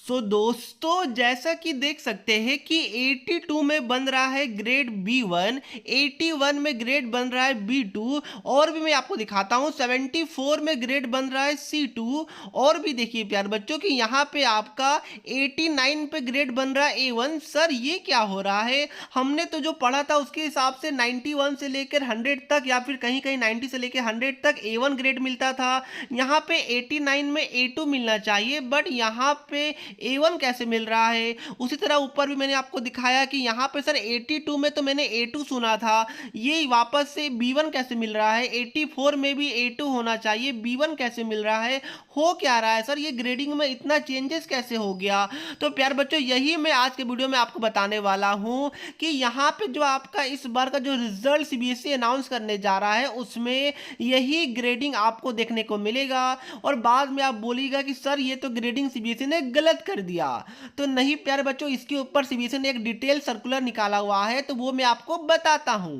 दोस्तों जैसा कि देख सकते हैं कि 82 में बन रहा है ग्रेड B1, 81 में ग्रेड बन रहा है B2 और भी मैं आपको दिखाता हूं 74 में ग्रेड बन रहा है C2 और भी देखिए प्यार बच्चों कि यहाँ पे आपका 89 पे ग्रेड बन रहा है A1। सर ये क्या हो रहा है? हमने तो जो पढ़ा था उसके हिसाब से 91 से लेकर 100 तक या फिर कहीं कहीं 90 से लेकर 100 तक A1 ग्रेड मिलता था। यहाँ पे 89 में A2 मिलना चाहिए, बट यहाँ पे A1 कैसे मिल रहा है? उसी तरह ऊपर भी मैंने आपको दिखाया कि यहाँ पे सर 82 में तो मैंने A2 सुना था, ये वापस से B1 कैसे मिल रहा है? 84 में भी A2 होना चाहिए, B1 कैसे मिल रहा है? हो क्या रहा है सर? ये ग्रेडिंग में इतना चेंजेस कैसे हो गया? तो प्यार बच्चों यही मैं आज के वीडियो में आपको बताने वाला हूँ कि यहाँ पे जो आपका इस बार का जो रिजल्ट सीबीएसई अनाउंस करने जा रहा है उसमें यही ग्रेडिंग आपको देखने को मिलेगा और बाद में आप बोलिएगा कि सर ये तो ग्रेडिंग सीबीएसई ने गलत कर दिया। तो नहीं प्यारे बच्चों, इसके ऊपर सीबीएसई ने एक डिटेल सर्कुलर निकाला हुआ है तो वो मैं आपको बताता हूं।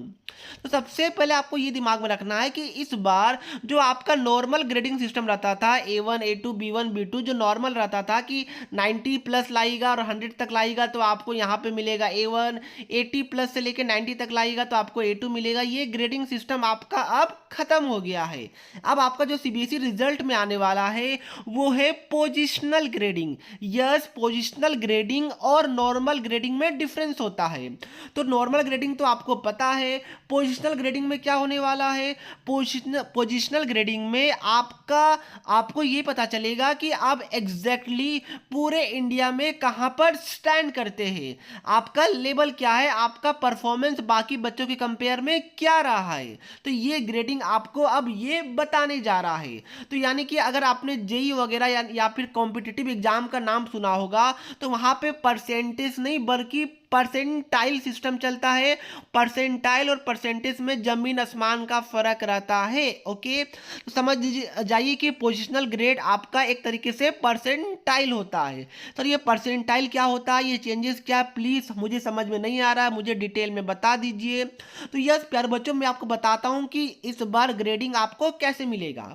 तो सबसे पहले आपको ये दिमाग में रखना है कि इस बार जो आपका नॉर्मल ग्रेडिंग सिस्टम रहता था A1 A2 B1 B2 जो नॉर्मल रहता था कि 90 प्लस लाएगा और 100 तक लाएगा तो आपको यहाँ पे मिलेगा A1, 80 प्लस से लेके 90 तक लाएगा तो आपको A2 मिलेगा। ये ग्रेडिंग सिस्टम आपका अब खत्म हो गया है। अब आपका जो सीबीएसई रिजल्ट में आने वाला है वो है positional grading. Yes, positional grading और नॉर्मल ग्रेडिंग में डिफरेंस होता है। तो नॉर्मल ग्रेडिंग तो आपको पता है, पोजिशनल ग्रेडिंग में क्या होने वाला है? पोजिशनल ग्रेडिंग में आपको ये पता चलेगा कि आप एग्जैक्टली पूरे इंडिया में कहां पर स्टैंड करते हैं, आपका लेवल क्या है, आपका परफॉर्मेंस बाकी बच्चों के कंपेयर में क्या रहा है। तो ये ग्रेडिंग आपको अब ये बताने जा रहा है। तो यानी कि अगर आपने जेई वगैरह या फिर कॉम्पिटिटिव एग्जाम का नाम सुना होगा तो वहां पे परसेंटेज नहीं बल्कि परसेंटाइल सिस्टम चलता है। परसेंटाइल और परसेंटेज में जमीन आसमान का फर्क रहता है। ओके, तो समझ जाइए कि पोजिशनल ग्रेड आपका एक तरीके से परसेंटाइल होता है। तो ये परसेंटाइल क्या होता है, ये चेंजेस क्या, प्लीज मुझे समझ में नहीं आ रहा है, मुझे डिटेल में बता दीजिए। तो यस प्यारे बच्चों, मैं आपको बताता हूं कि इस बार ग्रेडिंग आपको कैसे मिलेगा।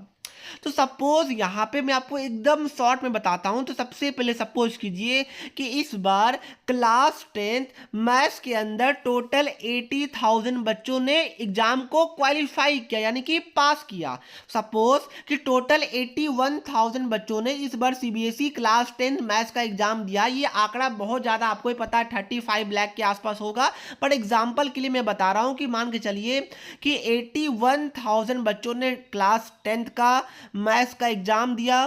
तो सपोज यहाँ पे मैं आपको एकदम शॉर्ट में बताता हूँ। तो सबसे पहले सपोज कीजिए कि इस बार क्लास 10th मैथ्स के अंदर टोटल 80,000 बच्चों ने एग्जाम को क्वालिफाई किया यानी कि पास किया। सपोज कि टोटल 81,000 बच्चों ने इस बार सीबीएसई क्लास 10 मैथ्स का एग्जाम दिया। ये आंकड़ा बहुत ज़्यादा आपको ही पता है 35 लाख के आसपास होगा, पर एग्जाम्पल के लिए मैं बता रहा हूँ कि मान के चलिए कि 81,000 बच्चों ने क्लास 10th का मैथ्स का एग्जाम दिया।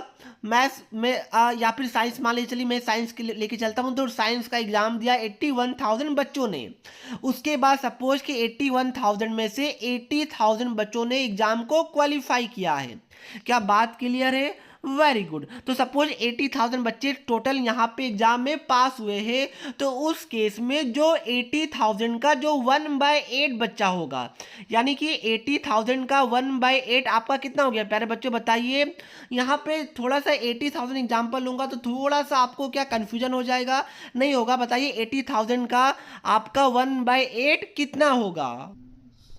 मैथ्स में या फिर साइंस, मान लीजिए चलिए मैं साइंस के लेके चलता हूं, तो साइंस का एग्जाम दिया 81,000 बच्चों ने। उसके बाद सपोज कि 81,000 में से 80,000 बच्चों ने एग्जाम को क्वालिफाई किया है। क्या बात क्लियर है? Very good. तो सपोज 80,000 बच्चे टोटल यहाँ पे एग्जाम में पास हुए हैं, तो उस केस में जो 80,000 का जो 1/8 बच्चा होगा, यानी कि 80,000 का 1/8 आपका कितना हो गया प्यारे बच्चों बताइए। यहाँ पे थोड़ा सा 80,000 एग्जाम्पल लूंगा तो थोड़ा सा आपको क्या कंफ्यूजन हो जाएगा, नहीं होगा? बताइए 80,000 का आपका 1/8 कितना होगा?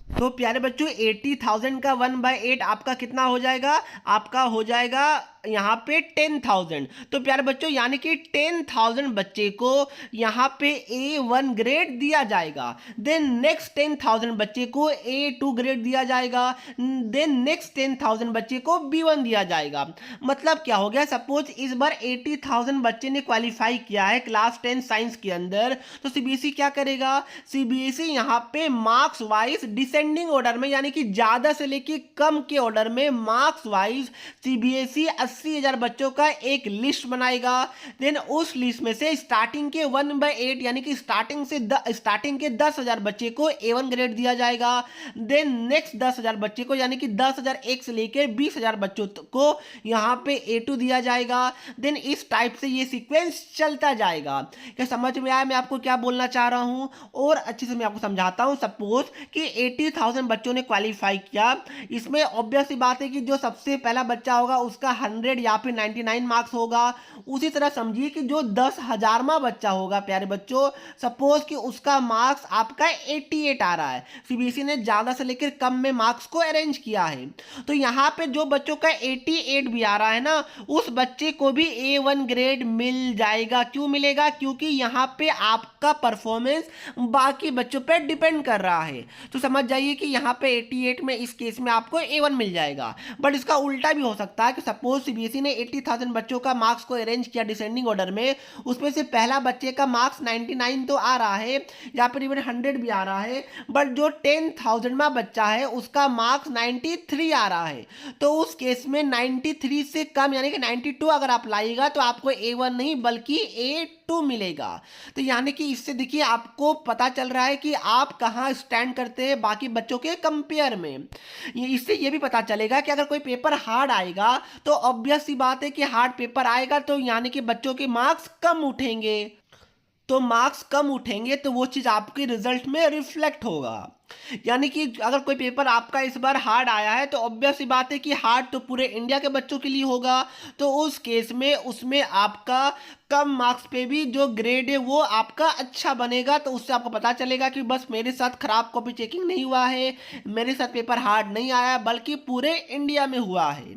तो प्यारे बच्चों 80,000 का 1/8 आपका कितना हो जाएगा? आपका हो जाएगा यहाँ पे 10,000। तो प्यारे बच्चों यानी कि 10,000 बच्चे को यहाँ पे A1 ग्रेड दिया जाएगा। देन नेक्स्ट 10,000 बच्चे को A2 ग्रेड दिया जाएगा। देन नेक्स्ट 10,000 बच्चे को B1 दिया जाएगा। मतलब क्या हो गया? सपोज इस बार 80,000 बच्चे ने क्वालिफाई किया है क्लास 10 साइंस के अंदर, तो सीबीएसई क्या करेगा? सीबीएसई यहाँ पे मार्क्स वाइज डिसेंडिंग ऑर्डर में यानी कि ज्यादा से लेके कम के ऑर्डर में मार्क्स वाइज सीबीएसई 80,000 बच्चों का एक लिस्ट बनाएगा। देन उस लिस्ट में से स्टार्टिंग के 1/8 यानी कि स्टार्टिंग के 10,000 बच्चे को A1 ग्रेड दिया जाएगा। देन नेक्स्ट 10,000 बच्चे को यानी कि 10,001 से लेकर 20,000 बच्चों को यहाँ पे A2 दिया जाएगा। देन इस टाइप से ये सीक्वेंस चलता जाएगा। क्या समझ में आया मैं आपको क्या बोलना चाह रहा हूँ? और अच्छे से मैं आपको समझाता हूँ। सपोज कि 80,000 बच्चों ने क्वालिफाई किया, इसमें ऑब्वियस सी बात है कि जो सबसे पहला बच्चा होगा उसका 100 या फिर 99 मार्क्स होगा। उसी तरह समझिए कि जो 10,000वां बच्चा होगा प्यारे बच्चों, सपोज कि उसका मार्क्स आपका 88 आ रहा है, सीबीएसई ने ज़्यादा से लेकर कम में मार्क्स को अरेंज किया है। तो यहाँ पे जो बच्चों का 88 भी आ रहा है ना, उस बच्चे को भी A1 ग्रेड मिल जाएगा। क्यों मिलेगा? क्योंकि यहाँ पे आपका परफॉर्मेंस बाकी बच्चों पे डिपेंड कर रहा है। तो समझ जाइए कि यहाँ पे 88 में इस केस में आपको A1 मिल जाएगा। बट इसका उल्टा भी हो सकता है कि सपोज सीबीएसई ने 80,000 बच्चों का मार्क्स को अरेंज किया डिसेंडिंग ऑर्डर में, उसमें से पहला बच्चे का मार्क्स 99 तो आ रहा है या फिर इवन 100 भी आ रहा है, बट जो 10,000वां बच्चा है उसका मार्क्स 93 आ रहा है। तो उस केस में 93 से कम यानी कि 92 अगर आप लाइएगा तो आपको A1 नहीं बल्कि A2 मिलेगा। तो यानी कि इससे देखिए आपको पता चल रहा है कि आप कहाँ स्टैंड करते हैं बाकी बच्चों के कंपेयर में। इससे ये भी पता चलेगा कि अगर कोई पेपर हार्ड आएगा तो ऑब्वियस सी बात है कि हार्ड पेपर आएगा तो यानी कि बच्चों के मार्क्स कम उठेंगे। तो मार्क्स कम उठेंगे तो वो चीज़ आपके रिजल्ट में रिफ्लेक्ट होगा। यानी कि अगर कोई पेपर आपका इस बार हार्ड आया है तो ऑब्वियस सी बात है कि हार्ड तो पूरे इंडिया के बच्चों के लिए होगा। तो उस केस में उसमें आपका कम मार्क्स पे भी जो ग्रेड है वो आपका अच्छा बनेगा। तो उससे आपको पता चलेगा कि बस मेरे साथ खराब कॉपी चेकिंग नहीं हुआ है, मेरे साथ पेपर हार्ड नहीं आया, बल्कि पूरे इंडिया में हुआ है।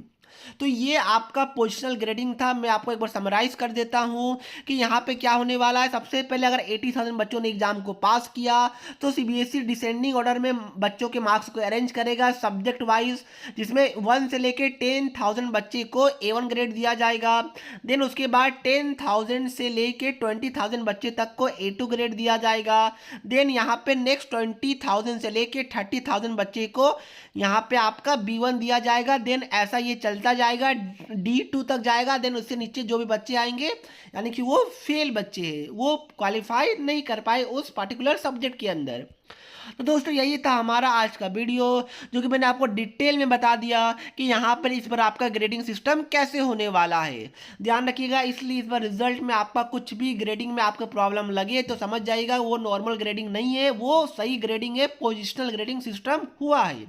तो ये आपका पोजिशनल ग्रेडिंग था। मैं आपको एक बार समराइज कर देता हूँ कि यहाँ पे क्या होने वाला है। सबसे पहले अगर 80,000 बच्चों ने एग्जाम को पास किया तो सीबीएसई डिसेंडिंग ऑर्डर में बच्चों के मार्क्स को अरेंज करेगा सब्जेक्ट वाइज, जिसमें 1 से लेके 10,000 बच्चे को A1 ग्रेड दिया जाएगा। देन उसके बाद 10,000 से लेके 20,000 बच्चे तक को A2 ग्रेड दिया जाएगा। देन यहाँ पे नेक्स्ट 20,000 से लेके 30,000 बच्चे को यहाँ पे आपका B1 दिया जाएगा। देन ऐसा ये चलता जाएगा, D2 तक जाएगा। देन उससे नीचे जो भी बच्चे आएंगे यानी कि वो फेल बच्चे हैं, वो क्वालिफाई नहीं कर पाए उस पर्टिकुलर सब्जेक्ट के अंदर। तो दोस्तों यही था हमारा आज का वीडियो, जो कि मैंने आपको डिटेल में बता दिया कि यहाँ पर इस बार आपका ग्रेडिंग सिस्टम कैसे होने वाला है। ध्यान रखिएगा, इसलिए इस बार रिजल्ट में आपका कुछ भी ग्रेडिंग में आपको प्रॉब्लम लगे तो समझ जाइएगा वो नॉर्मल ग्रेडिंग नहीं है, वो सही ग्रेडिंग है, पोजिशनल ग्रेडिंग सिस्टम हुआ है।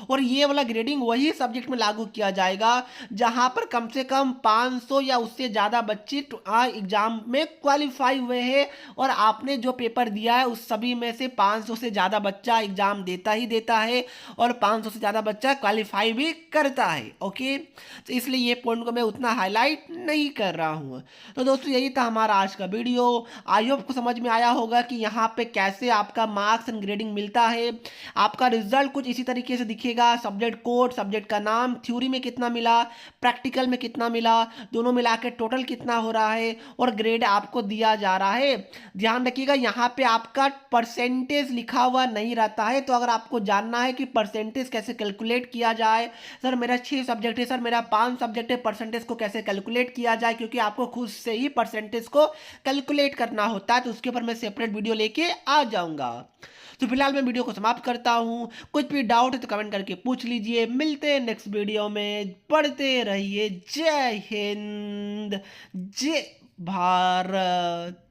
और ये वाला ग्रेडिंग वही सब्जेक्ट में लागू किया जाएगा जहाँ पर कम से कम 500 या उससे ज़्यादा बच्चे एग्जाम में क्वालिफाई हुए हैं और आपने जो पेपर दिया है उस सभी में से 500 से ज़्यादा बच्चा एग्जाम देता ही देता है और 500 से ज़्यादा बच्चा क्वालिफाई भी करता है। ओके, तो इसलिए ये पॉइंट को मैं उतना हाईलाइट नहीं कर रहा हूँ। तो दोस्तों यही था हमारा आज का वीडियो। आई होप को समझ में आया होगा कि यहाँ पे कैसे आपका मार्क्स एंड ग्रेडिंग मिलता है। आपका रिजल्ट कुछ इसी तरीके से दिखेगा, सब्जेक्ट कोड, सब्जेक्ट का नाम, थ्योरी में कितना मिला, प्रैक्टिकल में कितना मिला, दोनों मिला के टोटल कितना हो रहा है और ग्रेड आपको दिया जा रहा है। ध्यान रखिएगा यहाँ पे आपका परसेंटेज लिखा हुआ नहीं रहता है। तो अगर आपको जानना है कि परसेंटेज कैसे कैलकुलेट किया जाए, सर मेरा 6 सब्जेक्ट है, सर मेरा 5 सब्जेक्ट है, परसेंटेज को कैसे कैलकुलेट किया जाए, क्योंकि आपको खुद से ही परसेंटेज को कैलकुलेट करना होता है, तो उसके ऊपर मैं सेपरेट वीडियो लेके आ जाऊंगा। तो फिलहाल मैं वीडियो को समाप्त करता हूँ। कुछ भी डाउट है तो कमेंट करके पूछ लीजिए। मिलते हैं नेक्स्ट वीडियो में। पढ़ते रहिए। जय हिंद, जय भारत।